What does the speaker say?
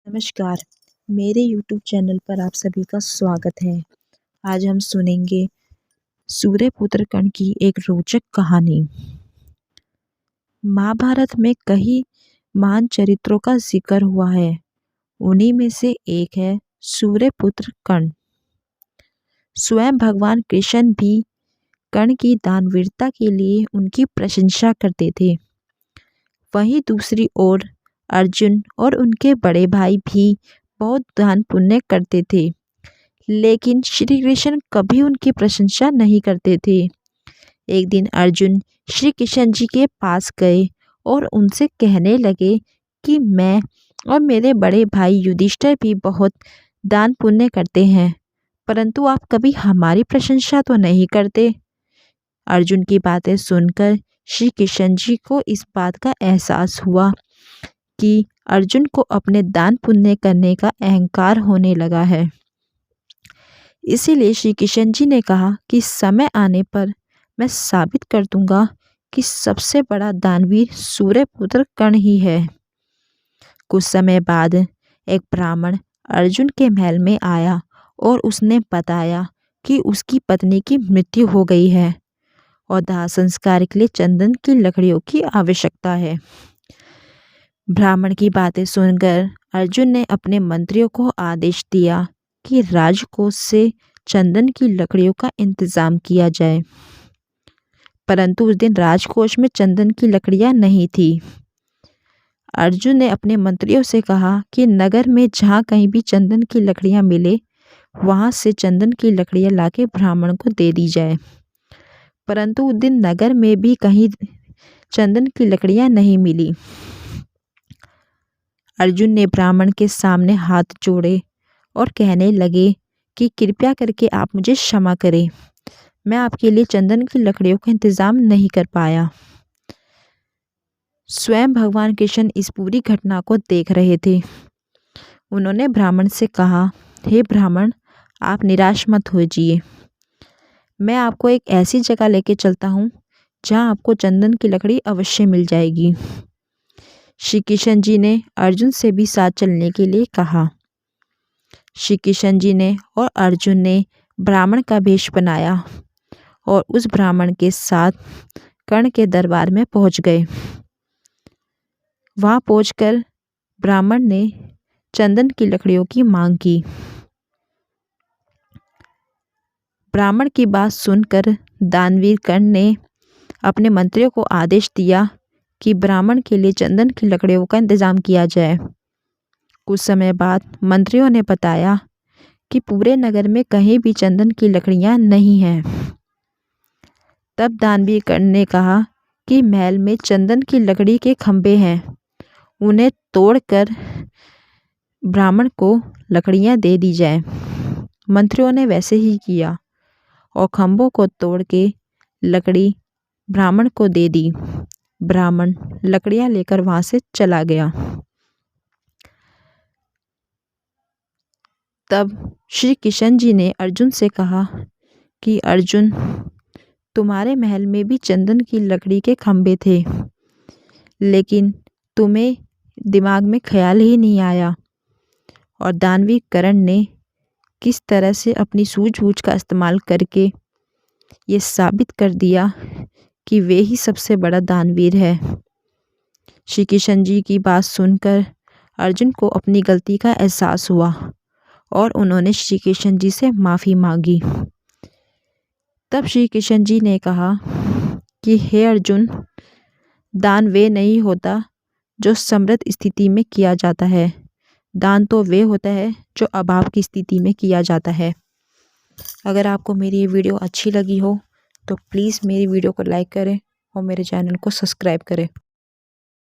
नमस्कार, मेरे YouTube channel पर आप सभी का स्वागत है। आज हम सुनेंगे सूर्यपुत्र कर्ण की एक रोचक कहानी। महाभारत में कई महान चरित्रों का जिक्र हुआ है। उन्हीं में से एक है सूर्यपुत्र कर्ण। स्वयं भगवान कृष्ण भी कर्ण की दानवीरता के लिए उनकी प्रशंसा करते थे। वहीं दूसरी ओर अर्जुन और उनके बड़े भाई भी बहुत दान पुण्य करते थे, लेकिन श्री कृष्ण कभी उनकी प्रशंसा नहीं करते थे। एक दिन अर्जुन श्री कृष्ण जी के पास गए और उनसे कहने लगे कि मैं और मेरे बड़े भाई युधिष्ठिर भी बहुत दान पुण्य करते हैं, परंतु आप कभी हमारी प्रशंसा तो नहीं करते। अर्जुन की बातें सुनकर श्री कृष्ण जी को इस बात का एहसास हुआ कि अर्जुन को अपने दान पुण्य करने का अहंकार होने लगा है। इसीलिए श्री कृष्ण जी ने कहा कि समय आने पर मैं साबित कर दूंगा कि सबसे बड़ा दानवीर सूर्यपुत्र कर्ण ही है। कुछ समय बाद एक ब्राह्मण अर्जुन के महल में आया और उसने बताया कि उसकी पत्नी की मृत्यु हो गई है और दाह संस्कार के लिए चंदन की लकड़ियों की आवश्यकता है। ब्राह्मण की बातें सुनकर अर्जुन ने अपने मंत्रियों को आदेश दिया कि राजकोष से चंदन की लकड़ियों का इंतजाम किया जाए, परंतु उस दिन राजकोष में चंदन की लकड़ियां नहीं थी। अर्जुन ने अपने मंत्रियों से कहा कि नगर में जहाँ कहीं भी चंदन की लकड़ियां मिले, वहां से चंदन की लकड़ियां लाके ब्राह्मण को दे दी जाए, परंतु उस दिन नगर में भी कहीं चंदन की लकड़ियां नहीं मिली। अर्जुन ने ब्राह्मण के सामने हाथ जोड़े और कहने लगे कि कृपया करके आप मुझे क्षमा करें, मैं आपके लिए चंदन की लकड़ियों का इंतजाम नहीं कर पाया। स्वयं भगवान कृष्ण इस पूरी घटना को देख रहे थे। उन्होंने ब्राह्मण से कहा, हे ब्राह्मण, आप निराश मत होइए, मैं आपको एक ऐसी जगह लेके चलता हूँ जहाँ आपको चंदन की लकड़ी अवश्य मिल जाएगी। श्री कृष्ण जी ने अर्जुन से भी साथ चलने के लिए कहा। श्री कृष्ण जी ने और अर्जुन ने ब्राह्मण का वेश बनाया और उस ब्राह्मण के साथ कर्ण के दरबार में पहुंच गए। वहां पहुंचकर ब्राह्मण ने चंदन की लकड़ियों की मांग की। ब्राह्मण की बात सुनकर दानवीर कर्ण ने अपने मंत्रियों को आदेश दिया कि ब्राह्मण के लिए चंदन की लकड़ियों का इंतजाम किया जाए। कुछ समय बाद मंत्रियों ने बताया कि पूरे नगर में कहीं भी चंदन की लकड़ियां नहीं हैं। तब दानवीर कर्ण ने कहा कि महल में चंदन की लकड़ी के खंभे हैं, उन्हें तोड़कर ब्राह्मण को लकड़ियां दे दी जाए। मंत्रियों ने वैसे ही किया और खंभों को तोड़ के लकड़ी ब्राह्मण को दे दी। ब्राह्मण लकड़ियां लेकर वहां से चला गया। तब श्री कृष्ण जी ने अर्जुन से कहा कि अर्जुन, तुम्हारे महल में भी चंदन की लकड़ी के खंभे थे, लेकिन तुम्हें दिमाग में ख्याल ही नहीं आया और दानवीर कर्ण ने किस तरह से अपनी सूझबूझ का इस्तेमाल करके ये साबित कर दिया कि वे ही सबसे बड़ा दानवीर है। श्री कृष्ण जी की बात सुनकर अर्जुन को अपनी गलती का एहसास हुआ और उन्होंने श्री कृष्ण जी से माफ़ी मांगी। तब श्री कृष्ण जी ने कहा कि हे अर्जुन, दान वे नहीं होता जो समृद्ध स्थिति में किया जाता है, दान तो वे होता है जो अभाव की स्थिति में किया जाता है। अगर आपको मेरी ये वीडियो अच्छी लगी हो तो प्लीज़ मेरी वीडियो को लाइक करें और मेरे चैनल को सब्सक्राइब करें।